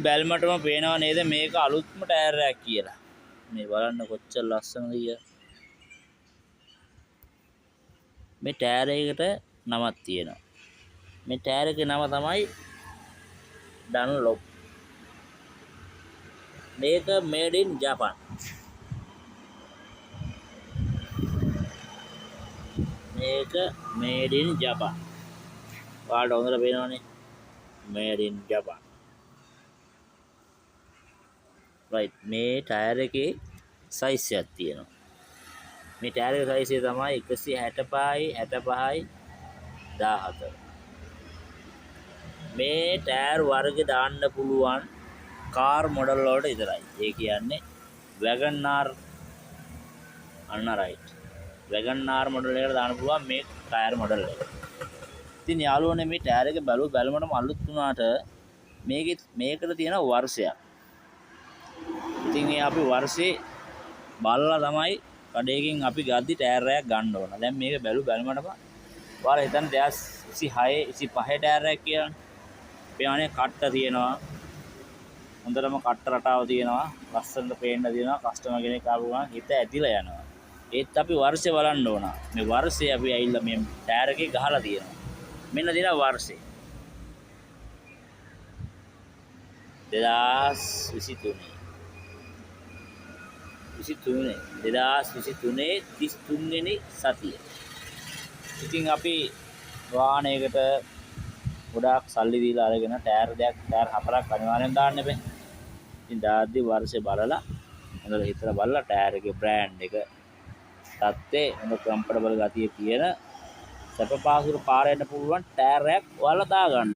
බැල්මටම පේනවා නේද මේක අලුත්ම ටයර් එකක් කියලා. මේ බලන්න කොච්චර ලස්සනද කියලා. මේ ටයර් එකකට නමක් තියෙනවා. මේ ටයර් එකේ නම තමයි ඩන්ලොප්. මේක මේඩ් ඉන් ජපාන්. මේක මේඩ් ඉන් ජපාන්. ඔයාලට හොඳට පේනවනේ. මේඩ් ඉන් ජපාන්. රයිට්. මේ ටයර් එකේ සයිස් එකක් තියෙනවා. මේ ටයර් එකේ සයිස් එක තමයි 165යි 65යි 14. මේ ටයර් වර්ග දාන්න පුළුවන් කාර් මොඩල් වලට විතරයි. ඒ කියන්නේ වැගන් ආර් අන්න රයිට්. වැගන් ආර් මොඩල් එකට දාන්න පුළුවන් මේ ටයර් මොඩල් එක. ඉතින් යාළුවනේ මේ ටයර් එක බැලුමටම අලුත් වුණාට මේකට තියෙන වර්ෂයක්. ඉතින් අපි වර්ෂේ බලලා තමයි කඩේකින් අපි ගද්දි ටයර් එකක් ගන්න ඕන. දැන් මේක බැලුමටම ඔයාලා හිතන්න 2026 25 ටයර් එකක් කියලා. පේනවනේ කට්ට තියෙනවා. හොඳටම කට්ට රටාව තියෙනවා. ලස්සනට පේන්න තියෙනවා. කස්ටමර් කෙනෙක් ආපු ගමන් හිත ඇදිලා යනවා. ඒත් අපි වර්ෂය බලන්න ඕන. මේ වර්ෂය අපි ඇවිල්ලා මේ ටයර් එකේ ගහලා තියෙනවා. මෙන්න දිනා වර්ෂය 2023 33 වෙනි සතිය. ඉතින් අපි වාහනයකට ගොඩාක් සල්ලි දීලා අරගෙන ටයර් 4ක් අනිවාර්යෙන් දාන්න බෑ. ඉතින් දාද්දි වර්ෂය බලලා හොඳට හිතලා බලලා ටයර් එකේ බ්‍රෑන්ඩ් එක තත්ත්වේ හොඳ කම්ෆර්ටබල් ගතිය තියෙන සැප පහසුට පාර යන්න පුළුවන් ටයර් එකක් ඔයාලා දාගන්න.